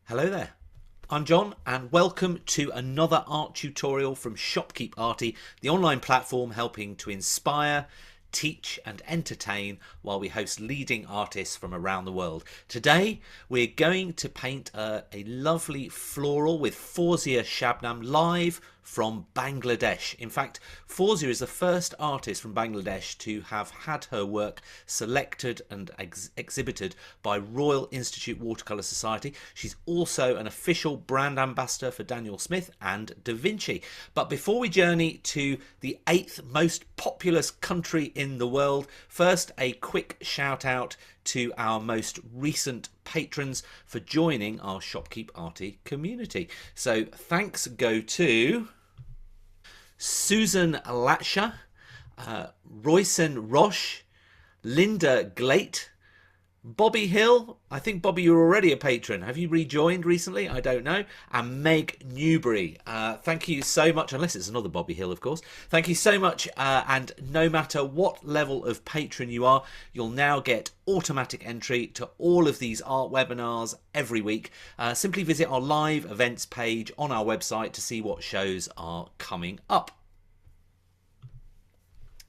Hello there, I'm John and welcome to another art tutorial from Shopkeep Arty, the online platform helping to inspire, teach and entertain while we host leading artists from around the world. Today we're going to paint a lovely floral with Fauzia Shabnam live from Bangladesh. In fact, Fauzia is the first artist from Bangladesh to have had her work selected and exhibited by Royal Institute Watercolour Society. She's also an official brand ambassador for Daniel Smith and Da Vinci. But before we journey to the 8th most populous country in the world, first a quick shout out to our most recent patrons for joining our Shopkeep Arty community. So thanks go to Susan Latsha, Royson Roche, Linda Glate, Bobby Hill. I think, Bobby, you're already a patron. Have you rejoined recently? I don't know. And Meg Newbury. Thank you so much, unless it's another Bobby Hill, of course. Thank you so much. And no matter what level of patron you are, you'll now get automatic entry to all of these art webinars every week. Simply visit our live events page on our website to see what shows are coming up.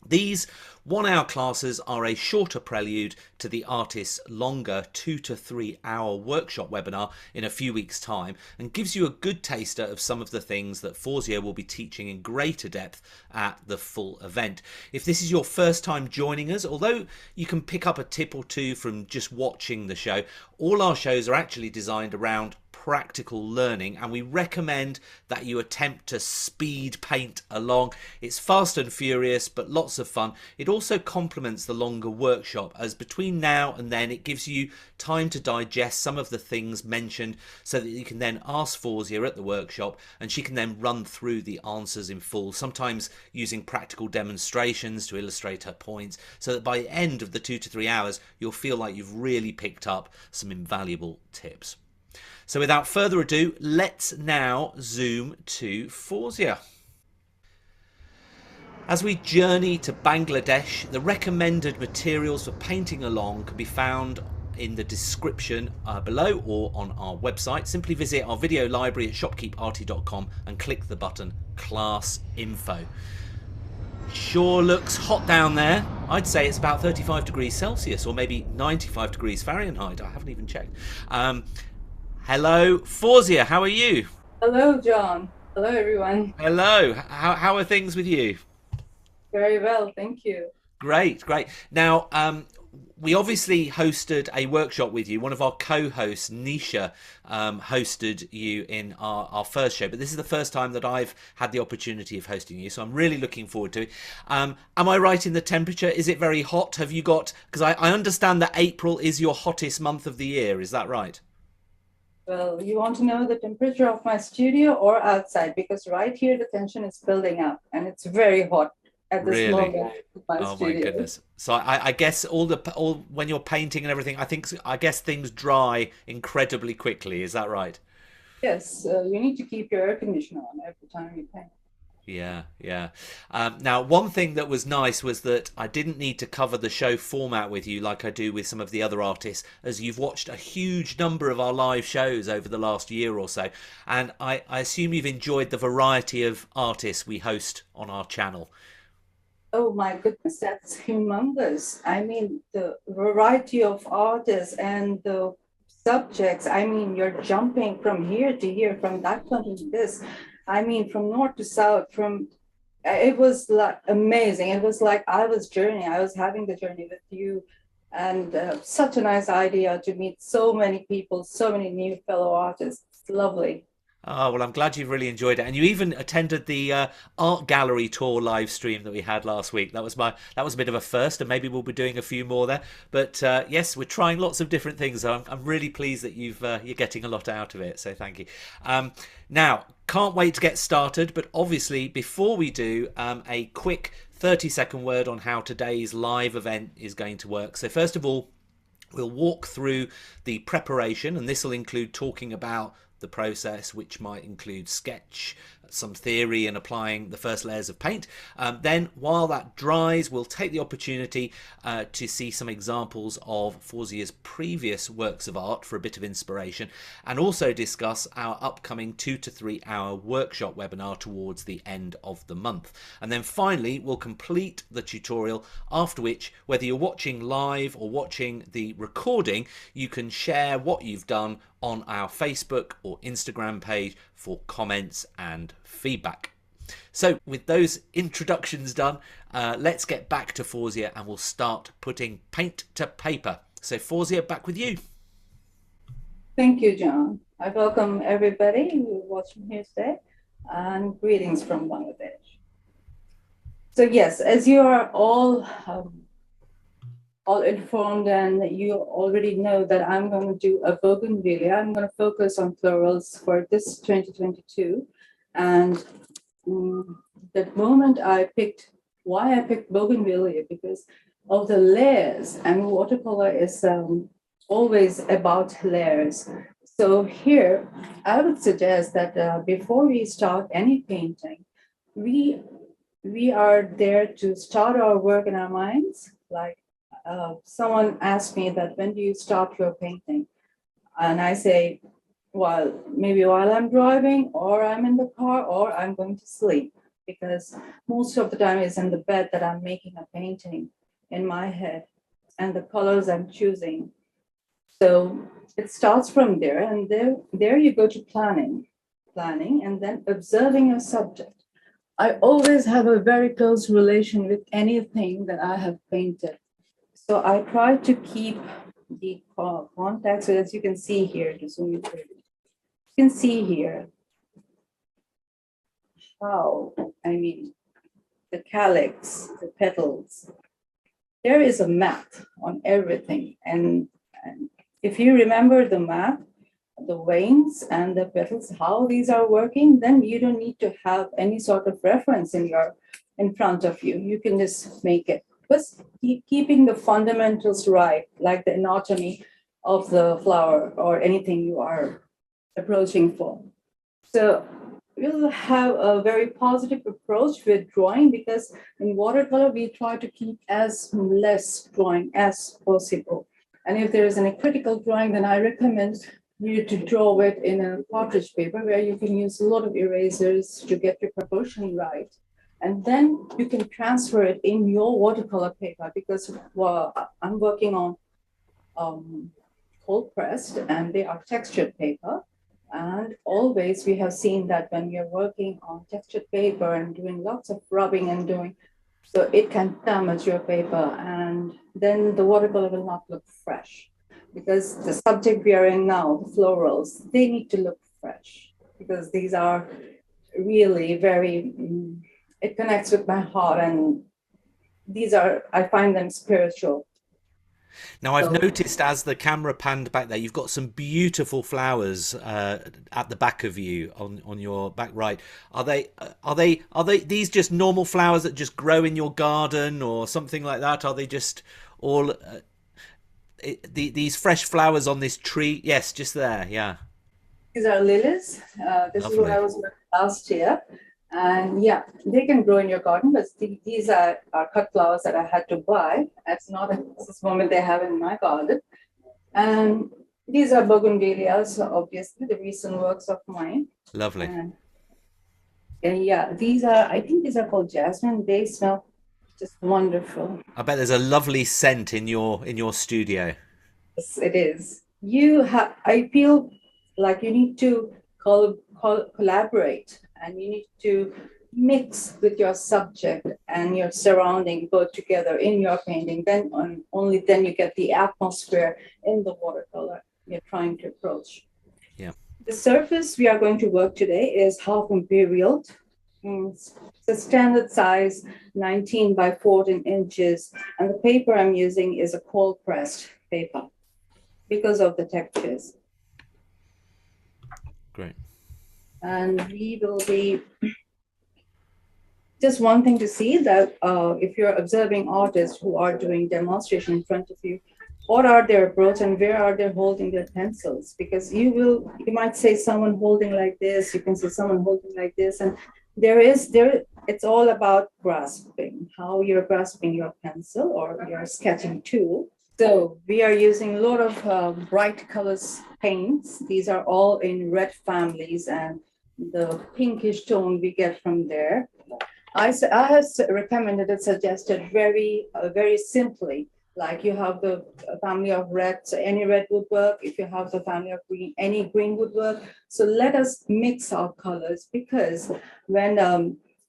These 1-hour classes are a shorter prelude to the artist's longer 2 to 3 hour workshop webinar in a few weeks' time, and gives you a good taster of some of the things that Fauzia will be teaching in greater depth at the full event. If this is your first time joining us, although you can pick up a tip or two from just watching the show, all our shows are actually designed around practical learning, and we recommend that you attempt to speed paint along. It's fast and furious but lots of fun. It also complements the longer workshop, as between now and then it gives you time to digest some of the things mentioned so that you can then ask Fauzia at the workshop and she can then run through the answers in full, sometimes using practical demonstrations to illustrate her points, so that by the end of the 2 to 3 hours you'll feel like you've really picked up some invaluable tips. So without further ado, let's now zoom to Fauzia. As we journey to Bangladesh, the recommended materials for painting along can be found in the description below or on our website. Simply visit our video library at shopkeeparty.com and click the button Class Info. Sure looks hot down there. I'd say it's about 35 degrees Celsius or maybe 95 degrees Fahrenheit. I haven't even checked. Hello, Fauzia, how are you? Hello, John. Hello, everyone. Hello, how are things with you? Very well, thank you. Great, great. Now, we obviously hosted a workshop with you. One of our co-hosts, Nisha, hosted you in our first show, but this is the first time that I've had the opportunity of hosting you, so I'm really looking forward to it. Am I right in the temperature? Is it very hot? Have you got, because I understand that April is your hottest month of the year, is that right? Well, you want to know the temperature of my studio or outside? Because right here, the tension is building up and it's very hot at this Really? moment in my Oh my studio. goodness. So I guess all when you're painting and everything, I guess things dry incredibly quickly. Is that right? Yes, you need to keep your air conditioner on every time you paint. Yeah, yeah. Now, one thing that was nice was that I didn't need to cover the show format with you like I do with some of the other artists, as you've watched a huge number of our live shows over the last year or so. And I assume you've enjoyed the variety of artists we host on our channel. Oh my goodness, that's humongous. I mean, the variety of artists and the subjects. I mean, you're jumping from here to here, from that country to this. I mean, from north to south, from it was like amazing. It was like I was journeying, I was having the journey with you, and such a nice idea to meet so many people, so many new fellow artists. It's lovely. Oh, well, I'm glad you've really enjoyed it. And you even attended the art gallery tour live stream that we had last week. That was a bit of a first, and maybe we'll be doing a few more there. But yes, we're trying lots of different things. So I'm really pleased that you're getting a lot out of it. So thank you. Now, can't wait to get started. But obviously, before we do, a quick 30-second word on how today's live event is going to work. So first of all, we'll walk through the preparation, and this will include talking about the process, which might include sketch, some theory and applying the first layers of paint. Then while that dries, we'll take the opportunity to see some examples of Fauzia's previous works of art for a bit of inspiration, and also discuss our upcoming 2 to 3 hour workshop webinar towards the end of the month. And then finally we'll complete the tutorial, after which, whether you're watching live or watching the recording, you can share what you've done on our Facebook or Instagram page for comments and feedback. So with those introductions done, let's get back to Fauzia and we'll start putting paint to paper. So Fauzia, back with you. Thank you, John. I welcome everybody who's watching here today, and greetings from Bangladesh. So yes, as you are all informed, and you already know that I'm going to do a Bougainvillea. I'm going to focus on florals for this 2022. And the moment why I picked Bougainvillea, because of the layers, and watercolor is always about layers. So here, I would suggest that before we start any painting, we are there to start our work in our minds. Like someone asked me that, when do you start your painting? And I say, well, maybe while I'm driving, or I'm in the car, or I'm going to sleep, because most of the time it's in the bed that I'm making a painting in my head and the colors I'm choosing. So it starts from there, and there you go to planning, and then observing your subject. I always have a very close relation with anything that I have painted. So I try to keep the contact, so as you can see here, to zoom in through. You can see here how, the calyx, the petals. There is a map on everything. And if you remember the map, the veins and the petals, how these are working, then you don't need to have any sort of reference in front of you. You can just make it. But keeping the fundamentals right, like the anatomy of the flower or anything you are approaching for. So we'll have a very positive approach with drawing, because in watercolor, we try to keep as less drawing as possible. And if there is any critical drawing, then I recommend you to draw it in a cartridge paper, where you can use a lot of erasers to get your proportion right. And then you can transfer it in your watercolor paper, because I'm working on cold pressed, and they are textured paper. And always we have seen that when you're working on textured paper and doing lots of rubbing and so it can damage your paper, and then the watercolor will not look fresh. Because the subject we are in now, the florals, they need to look fresh, because these are really very, it connects with my heart, and I find them spiritual. Now I've noticed, as the camera panned back there, you've got some beautiful flowers at the back of you on your back right. Are they these just normal flowers that just grow in your garden or something like that? Are they just all these fresh flowers on this tree? Yes, just there. Yeah. These are lilies. This Lovely. is what I was working last year. And yeah, they can grow in your garden, but these are cut flowers that I had to buy. That's not at this moment they have in my garden. And these are bougainvilleas, obviously, the recent works of mine. Lovely. And yeah, I think these are called jasmine. They smell just wonderful. I bet there's a lovely scent in your studio. Yes, it is. I feel like you need to collaborate, and you need to mix with your subject and your surrounding both together in your painting. Then only then you get the atmosphere in the watercolor you're trying to approach. Yeah. The surface we are going to work today is half imperial. It's a standard size, 19 by 14 inches. And the paper I'm using is a cold pressed paper because of the textures. Great. And we will be, just one thing to see, that if you're observing artists who are doing demonstration in front of you, what are their approach and where are they holding their pencils? Because you might say someone holding like this, you can say someone holding like this, and it's all about grasping, how you're grasping your pencil or your sketching tool. So we are using a lot of bright colors paints. These are all in red families, and the pinkish tone we get from there. I have recommended and suggested very simply, like you have the family of red, so any red would work. If you have the family of green, any green would work. So let us mix our colors, because when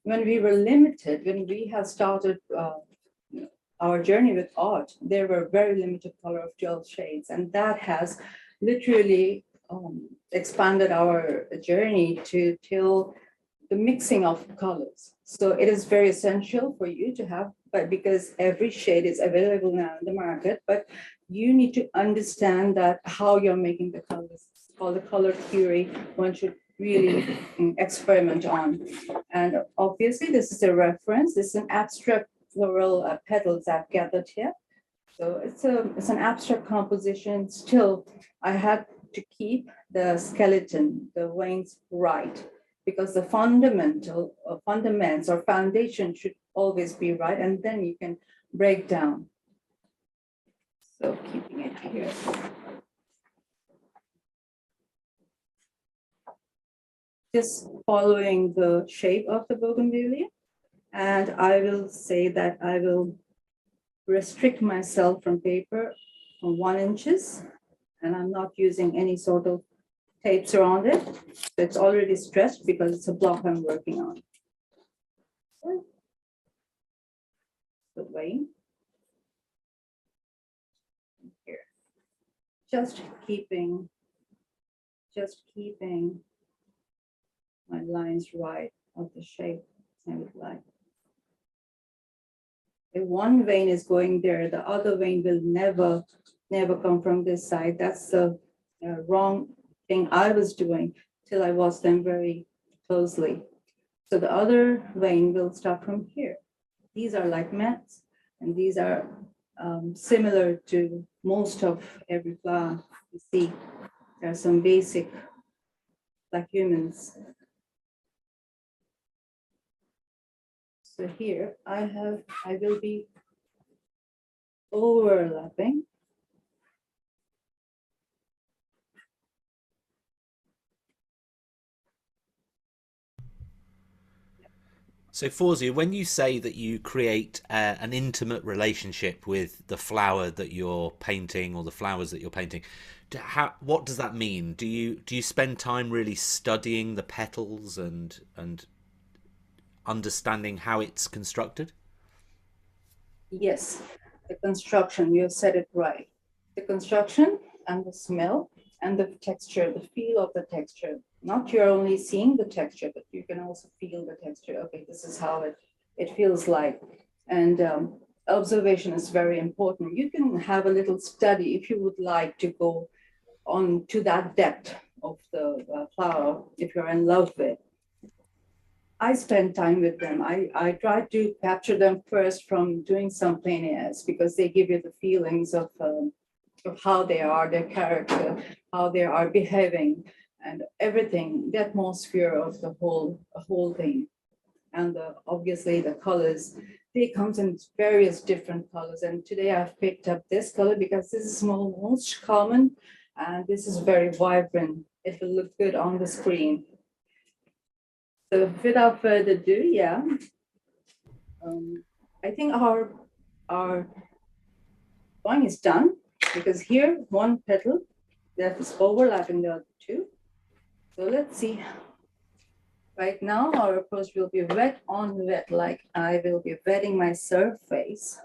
we were limited, when we have started our journey with art, there were very limited color of 12 shades, and that has literally expanded our journey to till the mixing of colors. So it is very essential for you to have, but because every shade is available now in the market, but you need to understand that how you're making the colors. It's called the color theory. One should really experiment on. And obviously this is a reference. This is an abstract floral petals I've gathered here. So it's an abstract composition. Still, I had to keep the skeleton, the veins right, because the fundamentals or foundation should always be right, and then you can break down. So keeping it here. Just following the shape of the bougainvillea, and I will say that I will restrict myself from paper from 1 inches, and I'm not using any sort of tapes around it. So it's already stretched because it's a block I'm working on. The vein here. Just keeping my lines right of the shape I would like. If one vein is going there, the other vein will never come from this side. That's the wrong thing I was doing till I watched them very closely. So the other vein will start from here. These are like mats, and these are similar to most of every flower you see. There are some basic, like humans. So here I will be overlapping. So, Fauzia, when you say that you create an intimate relationship with the flower that you're painting or the flowers that you're painting, what does that mean? Do you spend time really studying the petals and understanding how it's constructed? Yes, the construction, you said it right. The construction and the smell and the texture, the feel of the texture. Not you're only seeing the texture, but you can also feel the texture. Okay, this is how it feels like. And observation is very important. You can have a little study if you would like to go on to that depth of the flower, if you're in love with. I spend time with them. I try to capture them first from doing some plein airs, because they give you the feelings of how they are, their character, how they are behaving, and everything, the atmosphere of the whole thing. And obviously the colors, they comes in various different colors. And today I've picked up this color because this is most common, and this is very vibrant. It will look good on the screen. So without further ado, yeah, I think our drawing is done, because here one petal that is overlapping the other two. So let's see. Right now our approach will be wet on wet, like I will be wetting my surface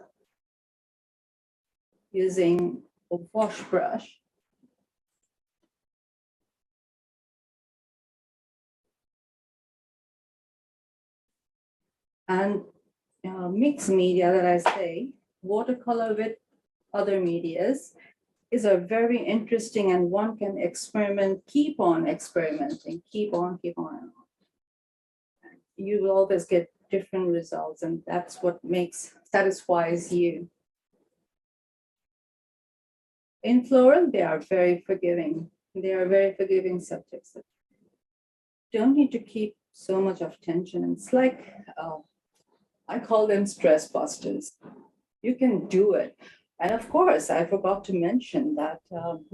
using a wash brush. And mixed media that I say, watercolor with other medias, is a very interesting, and one can experiment, keep on experimenting, keep on. You will always get different results, and that's what satisfies you. In floral, they are very forgiving. They are very forgiving subjects that don't need to keep so much of tension. It's like, I call them stress busters. You can do it. And of course, I forgot to mention that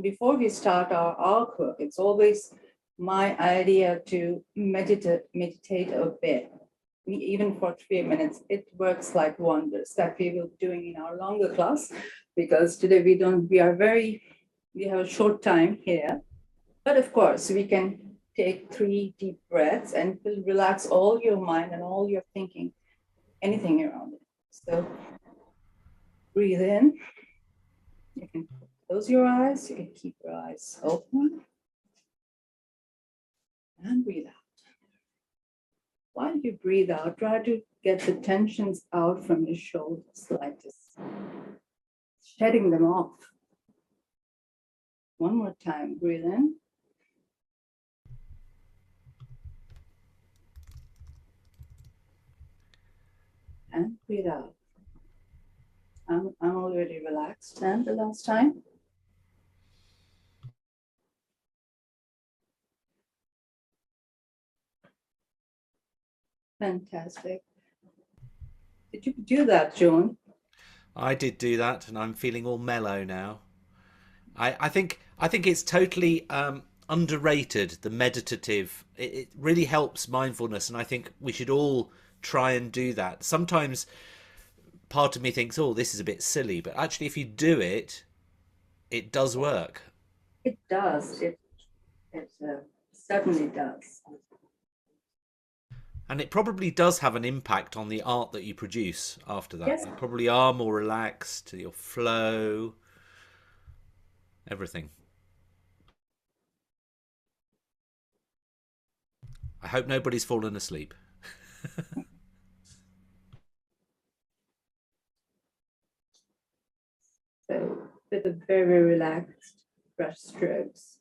before we start our artwork, it's always my idea to meditate a bit, even for 3 minutes. It works like wonders. That we will be doing in our longer class, because today we have a short time here. But of course, we can take 3 deep breaths and it will relax all your mind and all your thinking, anything around it. So breathe in. You can close your eyes, you can keep your eyes open. And breathe out. While you breathe out, try to get the tensions out from your shoulders like this, shedding them off. One more time, breathe in. And breathe out. I'm already relaxed. And the last time. Fantastic. Did you do that, Joan? I did do that, and I'm feeling all mellow now. I think it's totally underrated, the meditative. It really helps mindfulness, and I think we should all try and do that. Sometimes part of me thinks, oh, this is a bit silly, but actually if you do it, it does work. It does. It certainly does. And it probably does have an impact on the art that you produce after that. Yes. You probably are more relaxed, your flow, everything. I hope nobody's fallen asleep. So with a very relaxed brush strokes.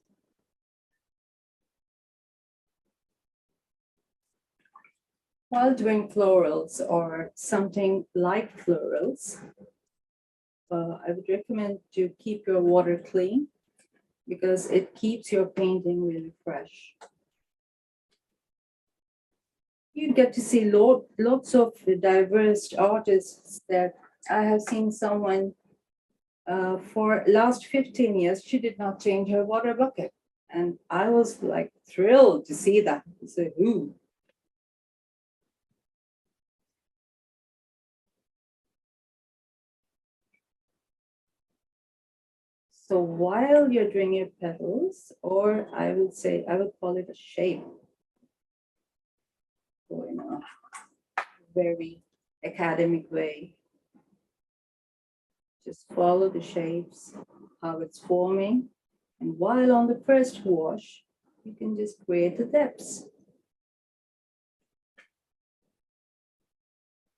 While doing florals or something like florals, I would recommend to keep your water clean because it keeps your painting really fresh. You get to see lots of diverse artists that I have seen someone for last 15 years, she did not change her water bucket. And I was like thrilled to see that. So, ooh. So while you're doing your petals, or I would say, I would call it a shape. So in a very academic way. Just follow the shapes, how it's forming. And while on the first wash, you can just create the depths.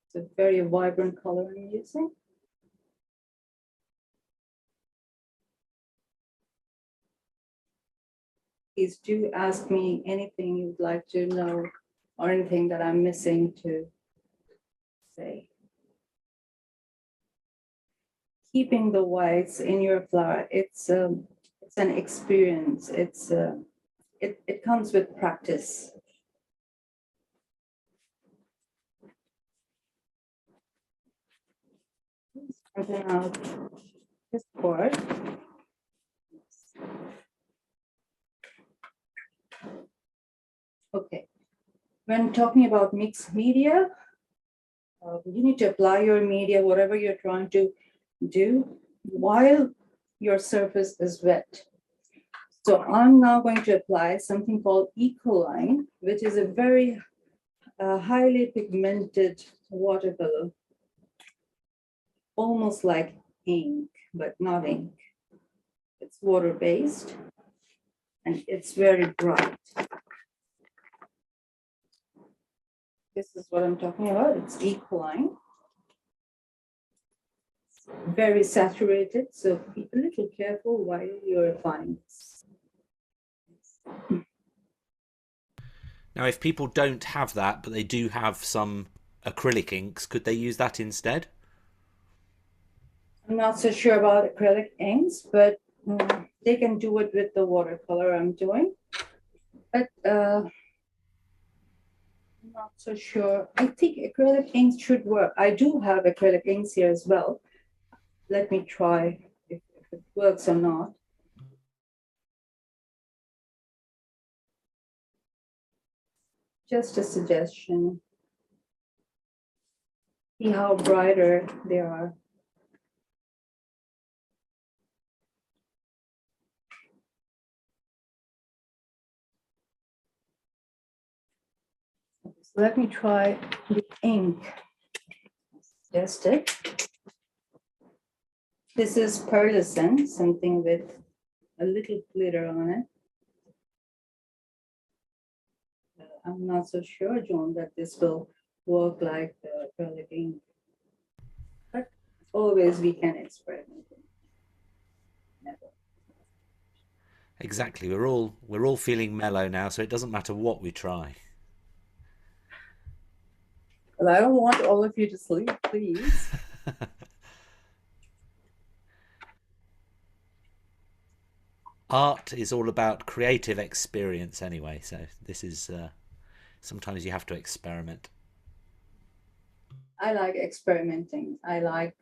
It's a very vibrant color I'm using. Please do ask me anything you'd like to know or anything that I'm missing to say. Keeping the whites in your flower, it's an experience. It comes with practice. Straighten out this part. Okay, when talking about mixed media, you need to apply your media, whatever you're trying to do, while your surface is wet. So I'm now going to apply something called Ecoline, which is a very highly pigmented watercolor, almost like ink, but not ink. It's water-based, and it's very bright. This is what I'm talking about. It's Ecoline. Very saturated, so be a little careful while you're applying this. Now, if people don't have that, but they do have some acrylic inks, could they use that instead? I'm not so sure about acrylic inks, but they can do it with the watercolor I'm doing, but I'm not so sure. I think acrylic inks should work. I do have acrylic inks here as well. Let me try if it works or not. Just a suggestion. See how brighter they are. So let me try the ink. Just it. This is pearlescent, something with a little glitter on it. I'm not so sure, John, that this will work like the acrylic ink. But always we can experiment. Never. Exactly. We're all feeling mellow now, so it doesn't matter what we try. Well, I don't want all of you to sleep, please. Art is all about creative experience anyway, so this is sometimes you have to experiment. I like experimenting. I like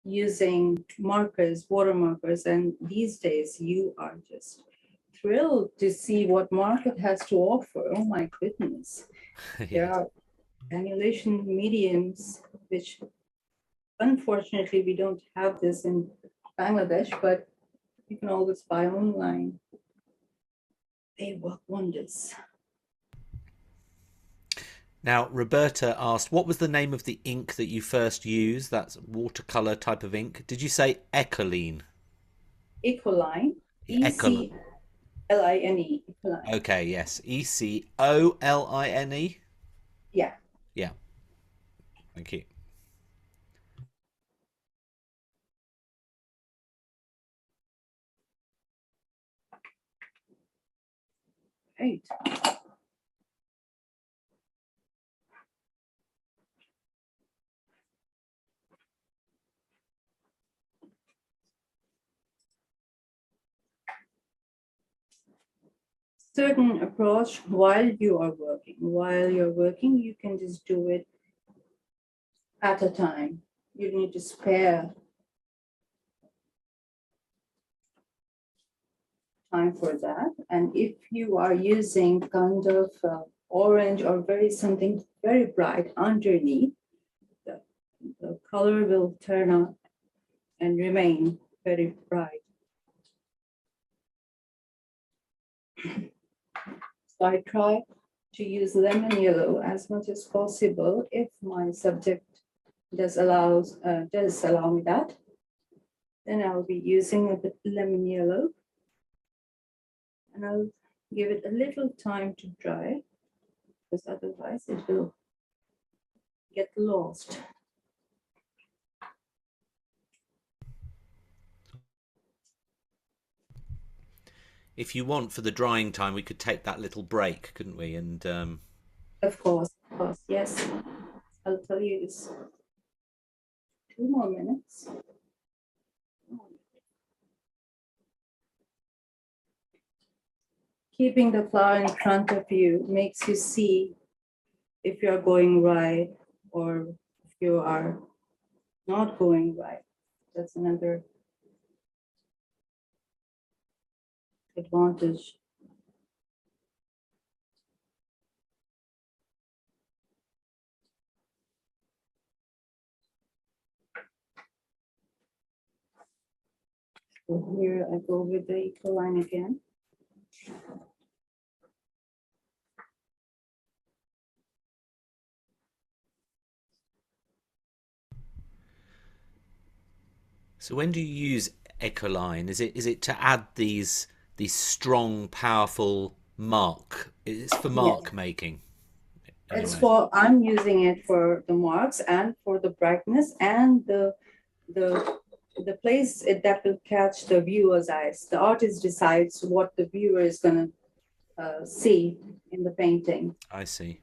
using markers, water markers, and these days you are just thrilled to see what market has to offer. Oh my goodness. There Yes. are annulation mediums, which unfortunately we don't have this in Bangladesh, but you can always buy online. They work wonders. Now, Roberta asked, what was the name of the ink that you first used? That's watercolor type of ink. Did you say Ecoline? Ecoline, Ecoline. Ecoline, Ecoline. Okay, yes. Ecoline. Yeah. Yeah, thank you. Right. Certain approach while you are working. While you're working, you can just do it at a time. You need to spare time for that. And if you are using kind of orange or very something very bright underneath, the color will turn on and remain very bright. So I try to use lemon yellow as much as possible if my subject does allow me that. Then I'll be using a bit lemon yellow, and I'll give it a little time to dry, because otherwise it will get lost. If you want, for the drying time, we could take that little break, couldn't we? And Of course, yes. I'll tell you this. 2 more minutes. Keeping the flower in front of you makes you see if you're going right or if you are not going right. That's another advantage. So here I go with the Ecoline again. so when do you use Ecoline? Is it to add these strong, powerful mark? It's for Yes. mark making. It's Anyway, I'm using it for the marks and for the brightness and the the place that will catch the viewer's eyes. The artist decides what the viewer is going to see in the painting. I see.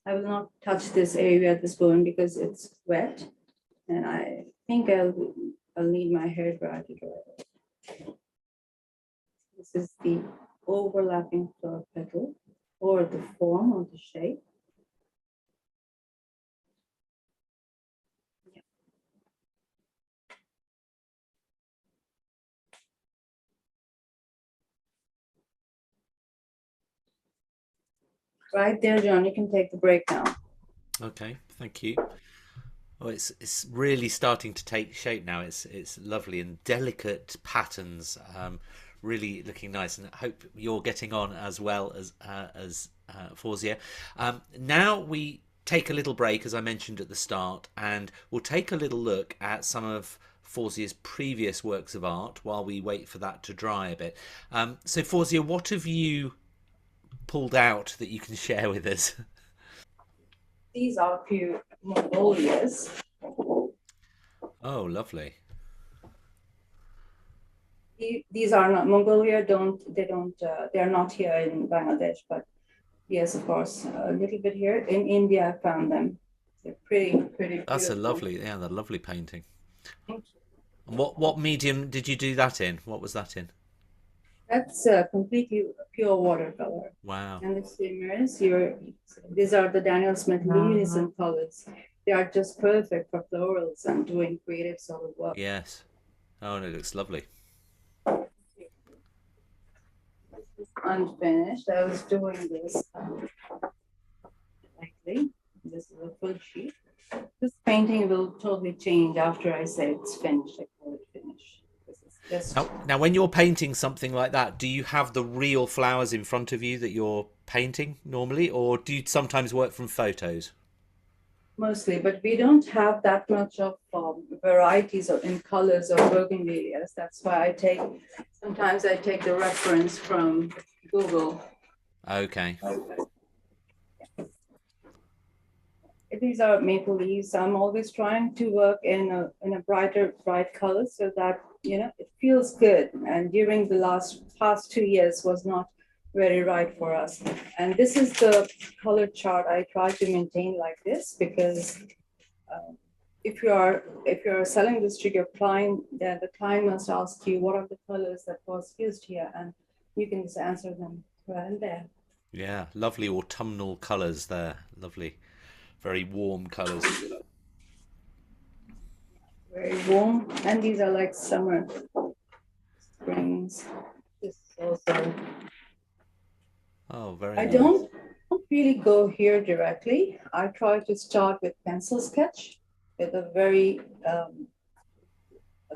I will not touch this area at this moment because it's wet, and I think I'll need my hairdryer to dry it. This is the overlapping flower petal, or the form or the shape. Right there, John, you can take the break now. Okay, thank you. Oh, it's really starting to take shape now. It's lovely and delicate patterns, really looking nice. And I hope you're getting on as well as Fauzia. Now we take a little break, as I mentioned at the start, and we'll take a little look at some of Fauzia's previous works of art while we wait for that to dry a bit. So, Fauzia, what have you pulled out that you can share with us? These are a few Mongolias. Oh, lovely. These are not Mongolia. They are not here in Bangladesh, but yes, of course, a little bit here in India. I found them. They're pretty That's a beautiful. lovely, yeah, the lovely painting. Thank you. And what medium did you do that in? What was that in? That's completely pure watercolor. Wow. And the swimmers, these are the Daniel Smith luminescent colors. They are just perfect for florals and doing creative sort of work. Yes. Oh, and it looks lovely. This is unfinished. I was doing this lately. This is a full sheet. This painting will totally change after I say it's finished. I call it finished. This is just Now, when you're painting something like that, do you have the real flowers in front of you that you're painting normally, or do you sometimes work from photos? mostly, but we don't have that much of varieties of in colors or bougainvilleas. That's why sometimes I take the reference from Google. Okay. These are maple leaves. I'm always trying to work in a bright color so that it feels good. And during the past 2 years was not very right for us. And this is the color chart I try to maintain like this because if you're selling this to your client, then the client must ask you what are the colors that was used here, and you can just answer them right and there. Yeah, lovely autumnal colours there. Lovely, very warm colours. Very warm, and these are like summer springs. This is also. Oh, very I nice. don't really go here directly. I try to start with pencil sketch with a very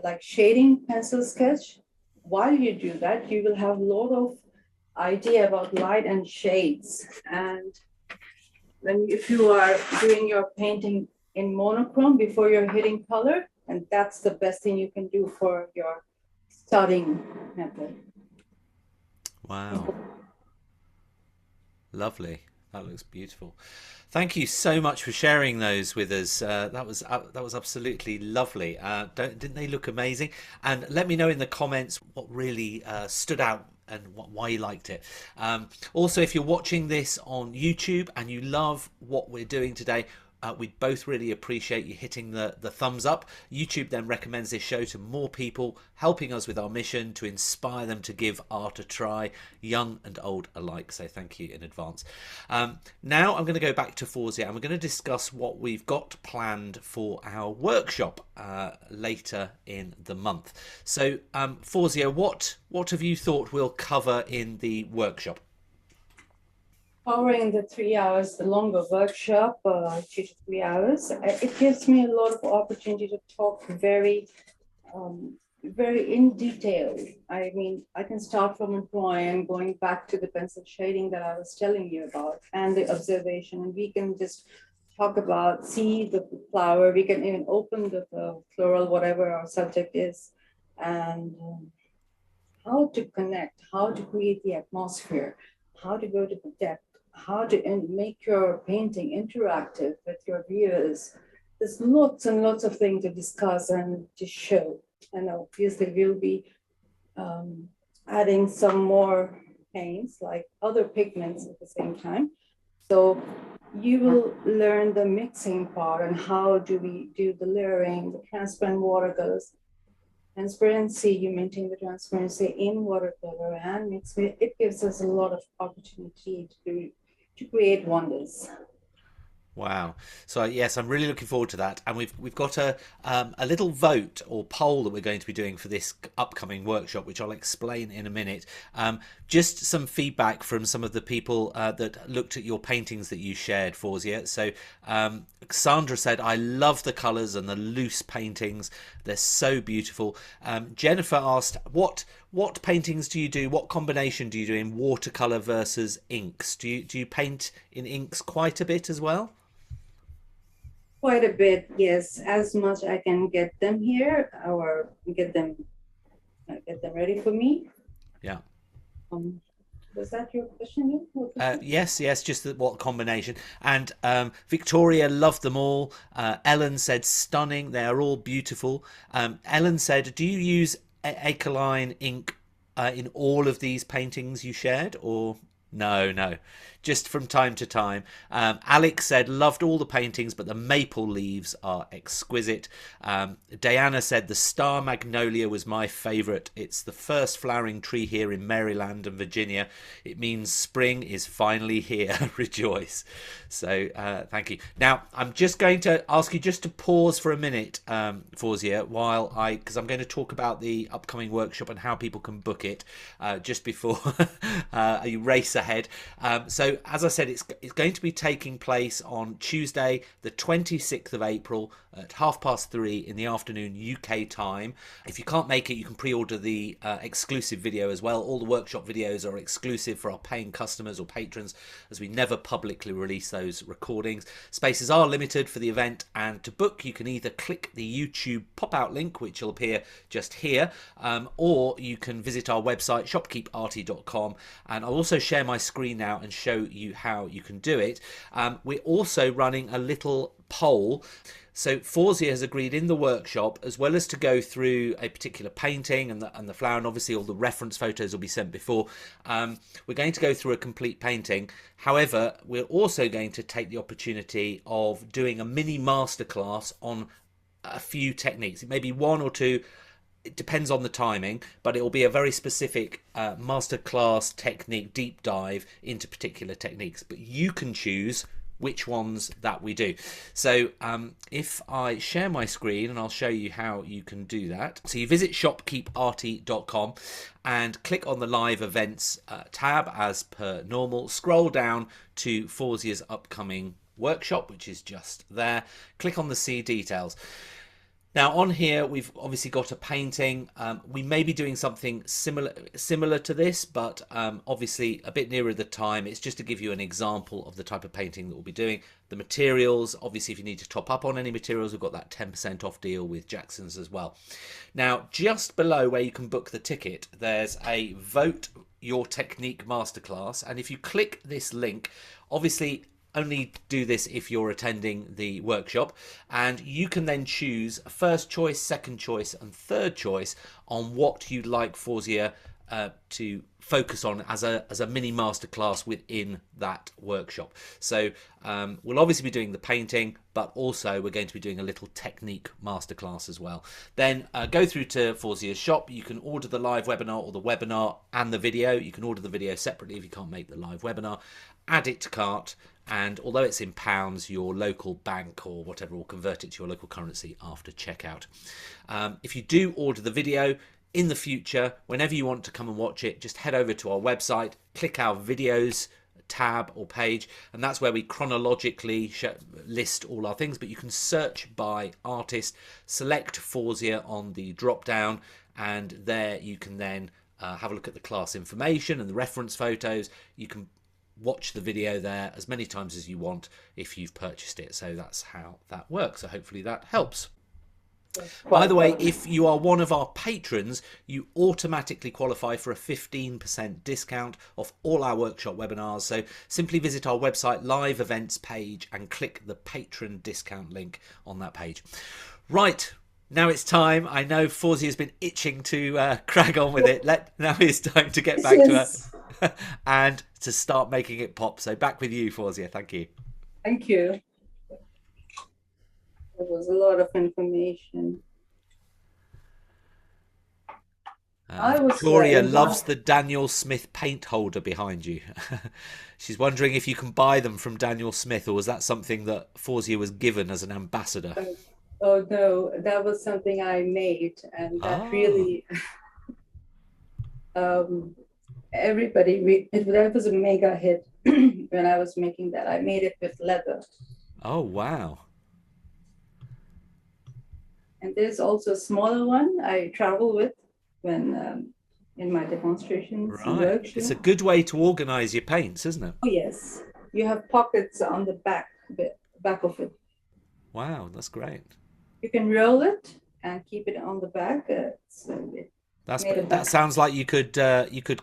like shading pencil sketch. While you do that, you will have a lot of idea about light and shades. And if you are doing your painting in monochrome before you're hitting color, and that's the best thing you can do for your starting method. Wow. Lovely. That looks beautiful. Thank you so much for sharing those with us. That was absolutely lovely. Didn't they look amazing? And let me know in the comments what really stood out and why you liked it. Also, if you're watching this on YouTube and you love what we're doing today, we'd both really appreciate you hitting the thumbs up. YouTube then recommends this show to more people, helping us with our mission to inspire them to give art a try, young and old alike. So thank you in advance. Now I'm going to go back to Fauzia and we're going to discuss what we've got planned for our workshop later in the month. So Fauzia, what have you thought we'll cover in the workshop? Covering the 3 hours, the longer workshop, 2 to 3 hours, it gives me a lot of opportunity to talk very in detail. I mean, I can start from a drawing, going back to the pencil shading that I was telling you about, and the observation, and we can just talk about, see the flower, we can even open the floral, whatever our subject is, and how to connect, how to create the atmosphere, how to go to the depth, how to make your painting interactive with your viewers. There's lots and lots of things to discuss and to show. And obviously we'll be adding some more paints, like other pigments at the same time. So you will learn the mixing part and how do we do the layering, the transparent watercolors. Transparency, you maintain the transparency in watercolor and mix it. It gives us a lot of opportunity to create wonders. Wow. So yes, I'm really looking forward to that, and we've got a little vote or poll that we're going to be doing for this upcoming workshop, which I'll explain in a minute. Just some feedback from some of the people that looked at your paintings that you shared, Fauzia. So Sandra said, "I love the colours and the loose paintings; they're so beautiful." Jennifer asked, "What paintings do you do? What combination do you do in watercolor versus inks? Do you paint in inks quite a bit as well?" Quite a bit, yes. As much I can get them here or get them ready for me. Yeah. Um, was that your question? Yes, just what combination. And Victoria loved them all. Ellen said stunning. They are all beautiful. Ellen said, do you use Ecoline ink in all of these paintings you shared, or no, just from time to time. Alex said, loved all the paintings, but the maple leaves are exquisite. Diana said, the star magnolia was my favourite. It's the first flowering tree here in Maryland and Virginia. It means spring is finally here. Rejoice. So thank you. Now, I'm just going to ask you just to pause for a minute, Fauzia, because I'm going to talk about the upcoming workshop and how people can book it just before you race ahead. So as I said, it's going to be taking place on Tuesday, the 26th of April at 3:30 in the afternoon UK time. If you can't make it, you can pre-order the exclusive video as well. All the workshop videos are exclusive for our paying customers or patrons, as we never publicly release those recordings. Spaces are limited for the event, and to book you can either click the YouTube pop-out link, which will appear just here, or you can visit our website shopkeeparty.com, and I'll also share my screen now and show you how you can do it. We're also running a little poll. So Fauzia has agreed in the workshop, as well as to go through a particular painting and the flower, and obviously all the reference photos will be sent before. We're going to go through a complete painting. However, we're also going to take the opportunity of doing a mini masterclass on a few techniques. It may be one or two. It depends on the timing, but it will be a very specific masterclass technique, deep dive into particular techniques. But you can choose which ones that we do. So if I share my screen, and I'll show you how you can do that. So you visit shopkeeparty.com and click on the live events tab as per normal. Scroll down to Fauzia's upcoming workshop, which is just there. Click on the see details. Now on here we've obviously got a painting. We may be doing something similar to this, but obviously a bit nearer the time. It's just to give you an example of the type of painting that we'll be doing. The materials, obviously if you need to top up on any materials, we've got that 10% off deal with Jackson's as well. Now just below where you can book the ticket, there's a vote your technique masterclass, and if you click this link, obviously only do this if you're attending the workshop, and you can then choose first choice, second choice and third choice on what you'd like Fauzia to focus on as a mini masterclass within that workshop. So we'll obviously be doing the painting, but also we're going to be doing a little technique masterclass as well. Then go through to Fauzia's shop. You can order the live webinar or the webinar and the video. You can order the video separately if you can't make the live webinar. Add it to cart, and although it's in pounds, your local bank or whatever will convert it to your local currency after checkout. If you do order the video, in the future, whenever you want to come and watch it, just head over to our website, click our videos tab or page, and that's where we chronologically list all our things. But you can search by artist, select Fauzia on the drop down, and there you can then have a look at the class information and the reference photos. You can watch the video there as many times as you want if you've purchased it. So that's how that works. So hopefully that helps. By the way, if you are one of our patrons, you automatically qualify for a 15% discount off all our workshop webinars. So simply visit our website live events page and click the patron discount link on that page. Right, now it's time. I know Fawzi has been itching to crack on with it. Now it's time to get This back to is, her and to start making it pop. So back with you, Fawzia. Thank you. thank you. There was a lot of information. I was Victoria loves involved. the Daniel Smith paint holder behind you. She's wondering if you can buy them from Daniel Smith, or was that something that Fawzia was given as an ambassador? Oh no, that was something I made, and that Ah, really um, that was a mega hit when I was making that. I made it with leather, oh wow. and there's also a smaller one I travel with when in my demonstrations and Right. It's a workshops. good way to organize your paints, isn't it? Oh yes, you have pockets on the back of it. Wow, that's great. You can roll it and keep it on the back. It made a That back. sounds like you could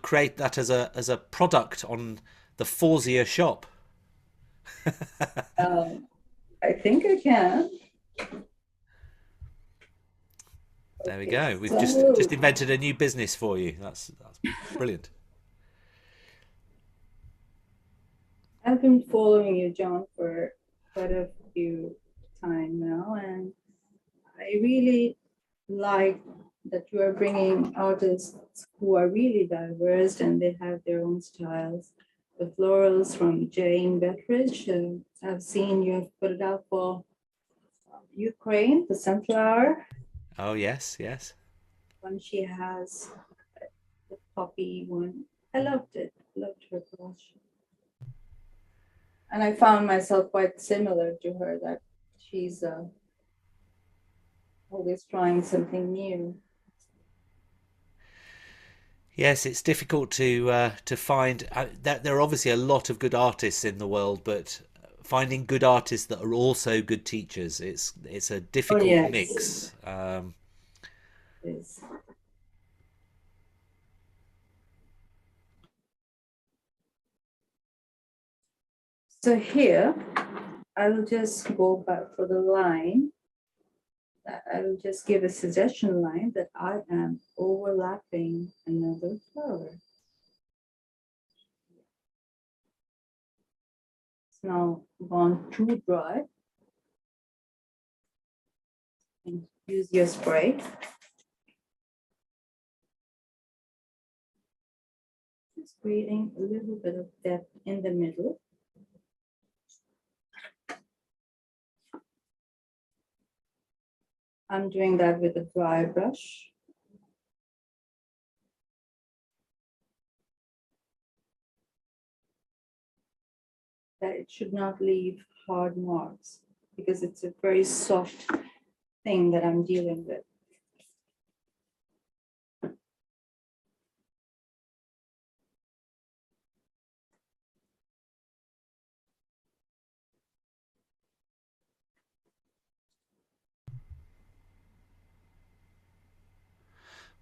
create that as a product on the Fawzia shop. Um, I think I can. There we Okay, go. We've just so invented a new business for you. That's brilliant. I've been following you, John, for quite a few time now, and I really like that you are bringing artists who are really diverse and they have their own styles. The florals from Jane Bettridge, I've seen you have put it out for Ukraine, the sunflower. Oh yes, yes. One she has, the poppy one. I loved it. Loved her brush. And I found myself quite similar to her, that she's always trying something new. Yes, it's difficult to find. There are obviously a lot of good artists in the world, but finding good artists that are also good teachers, it's a Oh difficult yes, mix. yes. So here, I'll just go back for the line. I will just give a suggestion line that I am overlapping another flower. It's now gone too dry. And use your spray. Just creating a little bit of depth in the middle. I'm doing that with a dry brush. That it should not leave hard marks because it's a very soft thing that I'm dealing with.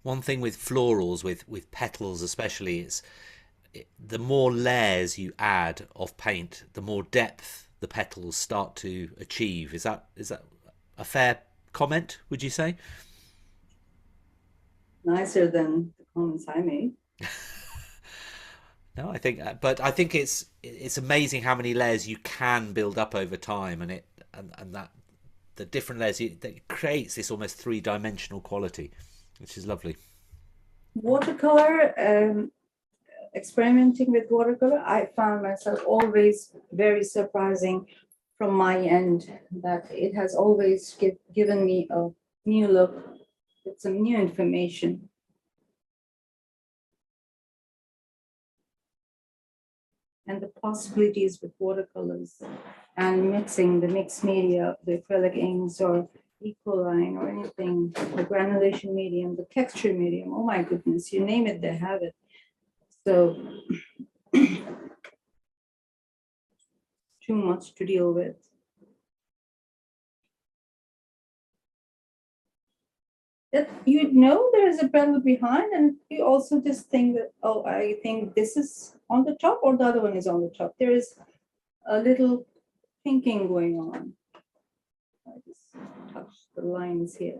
One thing with florals, with petals especially, the more layers you add of paint, the more depth the petals start to achieve. Is that a fair comment? Would you say? Nicer than the comments I made. No, I think, but I think it's amazing how many layers you can build up over time, and that the different layers that creates this almost three-dimensional quality, which is lovely. Watercolor, experimenting with watercolor, I found myself always very surprising from my end that it has always given me a new look with some new information. And the possibilities with watercolors and mixing the mixed media, the acrylic inks or Ecoline or anything, the granulation medium, the texture medium, oh my goodness, you name it, they have it. So too much to deal with. That you know there's a petal behind, and you also just think that, oh, I think this is on the top or the other one is on the top. There is a little thinking going on. I just touch the lines here.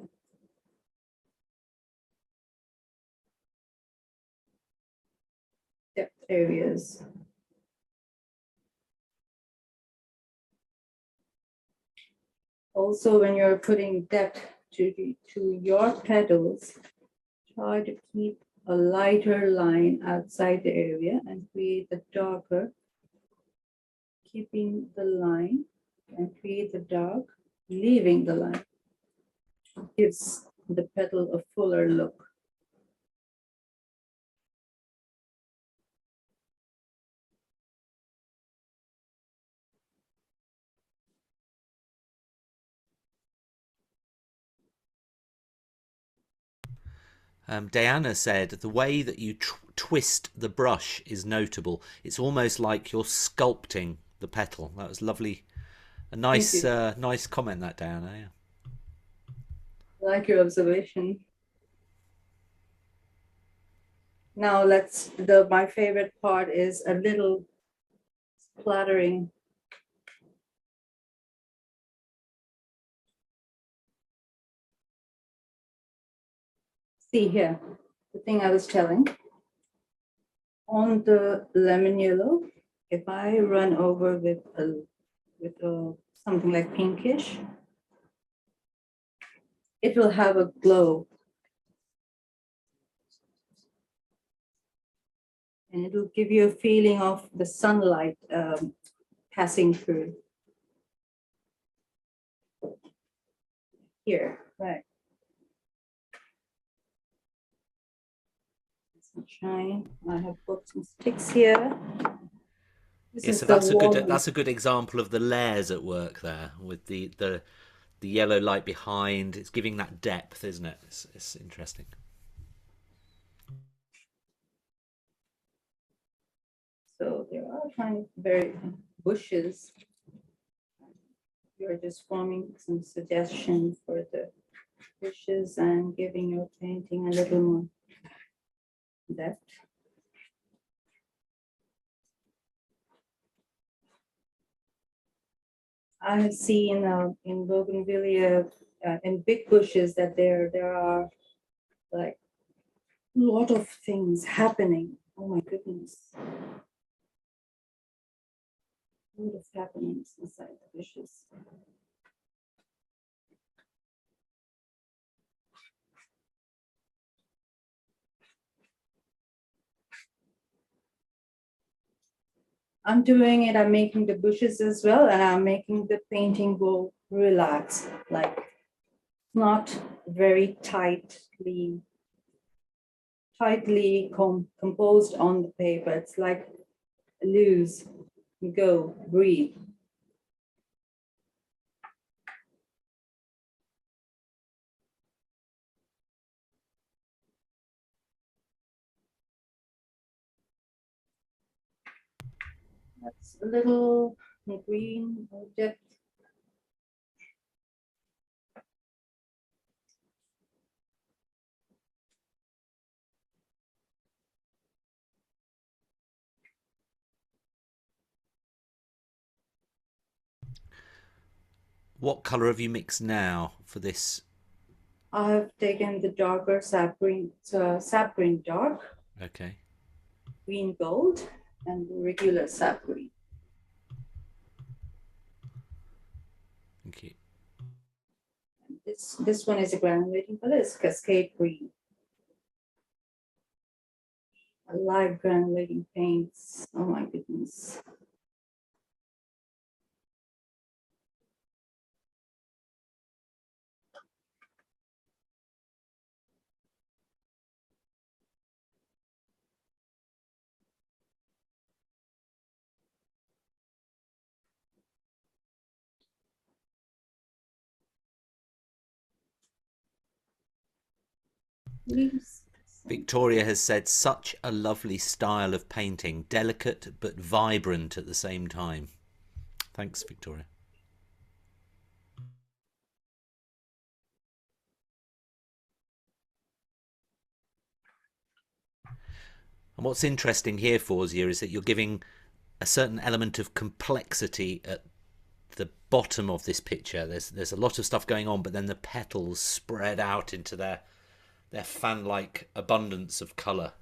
areas. Also, when you're putting depth to your petals, try to keep a lighter line outside the area and create a darker, keeping the line and create the dark, leaving the line. Gives the petal a fuller look. Diana said the way that you twist the brush is notable. It's almost like you're sculpting the petal. That was lovely. A nice, nice comment, that, Diana. Yeah. I like your observation. Now my favorite part is a little splattering. See here, the thing I was telling. On the lemon yellow, if I run over with something like pinkish, it will have a glow. And it will give you a feeling of the sunlight passing through. Here, right. Shine. I have got some sticks here. Yeah, so that's a good example of the layers at work there, with the yellow light behind. It's giving that depth, isn't it? It's interesting. So there are tiny very bushes. You're just forming some suggestions for the bushes and giving your painting a little more depth. I have seen in Bougainvillea, in big bushes, that there are like a lot of things happening. Oh my goodness. A lot of happenings inside the bushes. I'm doing it, I'm making the bushes as well, and I'm making the painting go relax, like not very tightly composed on the paper. It's like loose, go, breathe. That's a little green depth. What colour have you mixed now for this? I have taken the darker sap green dark, Okay. green gold, and regular sap green. Thank you. This one is a granulating color, it's cascade green. I like granulating paints. Oh my goodness. Leaves. Victoria has said, such a lovely style of painting, delicate but vibrant at the same time. Thanks, Victoria. And what's interesting here, Fauzia, is that you're giving a certain element of complexity at the bottom of this picture. There's a lot of stuff going on, but then the petals spread out into their fan-like abundance of colour.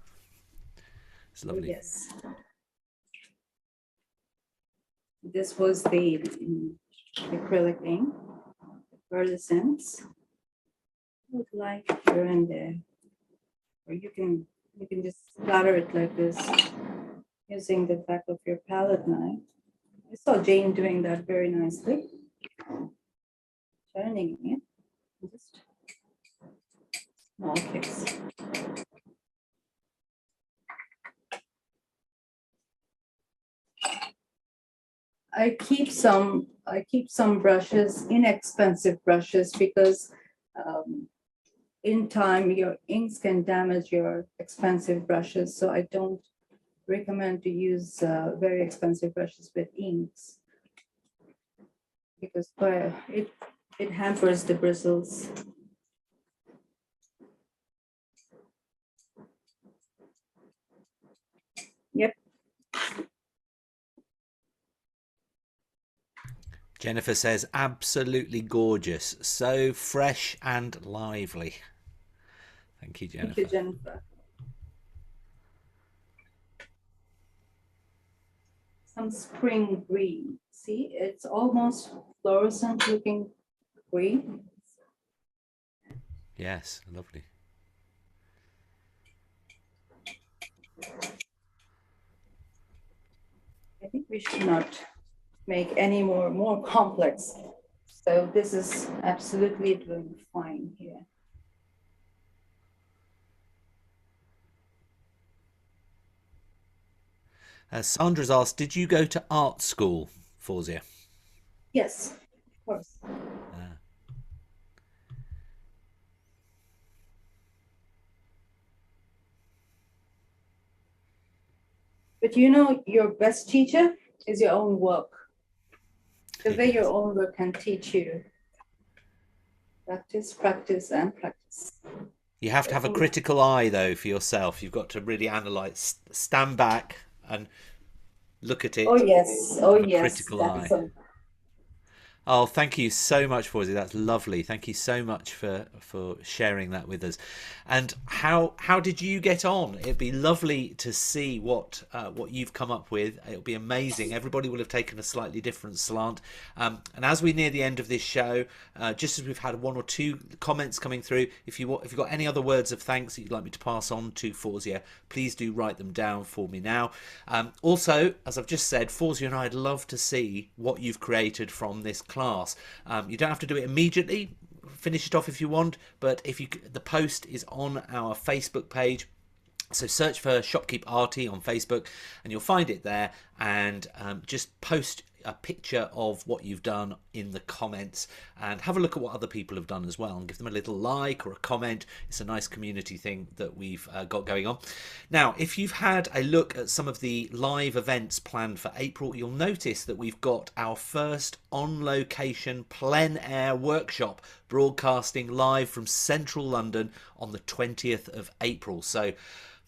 It's lovely. Yes. This was the acrylic ink, pearlescence. Look like here and there, or you can just splatter it like this using the back of your palette knife. I saw Jane doing that very nicely. Turning it, just small kicks. I keep some brushes, inexpensive brushes, because in time your inks can damage your expensive brushes. So I don't recommend to use very expensive brushes with inks, because it hampers the bristles. Yep. Jennifer says, absolutely gorgeous. So fresh and lively. Thank you, Jennifer. Thank you, Jennifer. Some spring green. See, it's almost fluorescent looking green. Yes, lovely. I think we should not make any more complex. So this is absolutely doing fine here. Sandra's asked, did you go to art school, Fauzia? Yes, of course. But you know, your best teacher is your own work. The way your own work can teach you. Practice, practice, and practice. You have to have a critical eye, though, for yourself. You've got to really analyze, stand back and look at it. Oh, yes. Oh, yes. Critical eye. Oh, thank you so much, Fauzia. That's lovely. Thank you so much for sharing that with us. And how did you get on? It'd be lovely to see what you've come up with. It'll be amazing. Everybody will have taken a slightly different slant. And as we near the end of this show, just as we've had one or two comments coming through, if you've got any other words of thanks that you'd like me to pass on to Fauzia, please do write them down for me now. Also, as I've just said, Fauzia and I'd love to see what you've created from this class. You don't have to do it immediately. Finish it off if you want, but the post is on our Facebook page. So search for Shopkeep Arty on Facebook and you'll find it there, and just post a picture of what you've done in the comments and have a look at what other people have done as well and give them a little like or a comment. It's a nice community thing that we've got going on. Now, if you've had a look at some of the live events planned for April, you'll notice that we've got our first on-location plein air workshop broadcasting live from central London on the 20th of April. So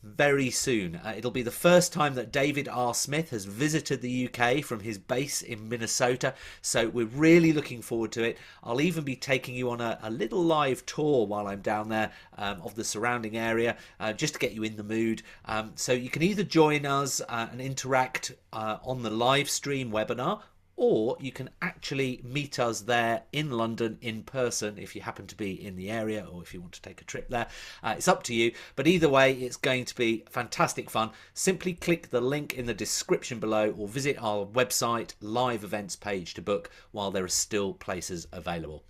very soon. It'll be the first time that David R. Smith has visited the UK from his base in Minnesota, so we're really looking forward to it. I'll even be taking you on a little live tour while I'm down there of the surrounding area, just to get you in the mood. So you can either join us and interact on the live stream webinar, or you can actually meet us there in London in person if you happen to be in the area, or if you want to take a trip there. It's up to you, but either way it's going to be fantastic fun. Simply click the link in the description below or visit our website live events page to book while there are still places available.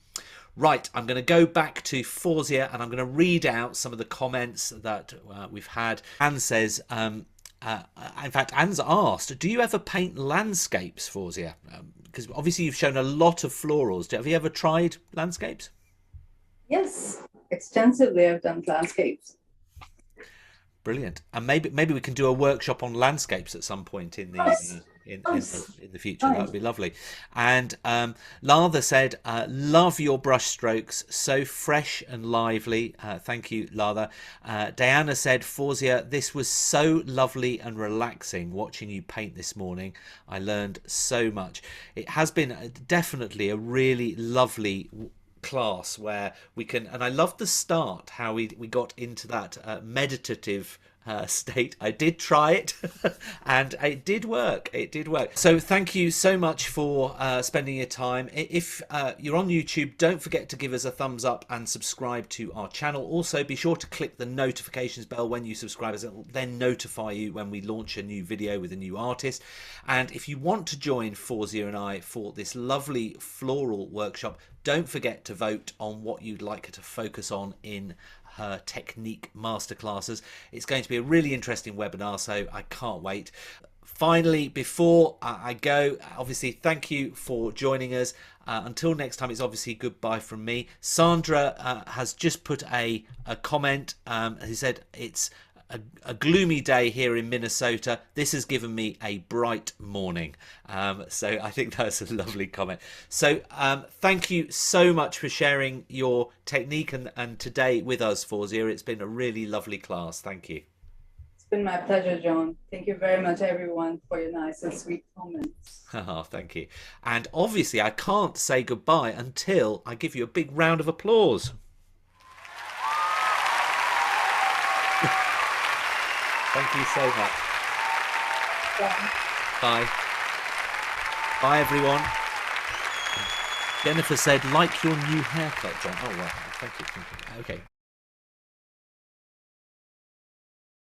Right, I'm going to go back to Fauzia and I'm going to read out some of the comments that we've had. Anne says, in fact, Anne's asked, do you ever paint landscapes, Fauzia? Because obviously you've shown a lot of florals. Have you ever tried landscapes? Yes, extensively I've done landscapes. Brilliant. And maybe we can do a workshop on landscapes at some point in the in the future. That would be lovely. And Latha said, love your brush strokes, so fresh and lively. Thank you, Latha. Diana said, Fauzia, this was so lovely and relaxing watching you paint this morning. I learned so much. It has been definitely a really lovely class where we can, and I love the start, how we got into that meditative state. I did try it and it did work. It did work. So thank you so much for spending your time. If you're on YouTube, don't forget to give us a thumbs up and subscribe to our channel. Also, be sure to click the notifications bell when you subscribe, as it will then notify you when we launch a new video with a new artist. And if you want to join Fauzia and I for this lovely floral workshop, don't forget to vote on what you'd like her to focus on in her technique masterclasses. It's going to be a really interesting webinar, so I can't wait. Finally, before I go, obviously thank you for joining us. Until next time, it's obviously goodbye from me. Sandra has just put a comment who said it's a gloomy day here in Minnesota. This has given me a bright morning. So I think that's a lovely comment. So thank you so much for sharing your technique and today with us, Fauzia. It's been a really lovely class. Thank you. It's been my pleasure, John. Thank you very much, everyone, for your nice and sweet comments. Oh, thank you. And obviously, I can't say goodbye until I give you a big round of applause. Thank you so much. Bye. Bye. Bye, everyone. Jennifer said, like your new haircut, John. Oh, well, thank you. Okay.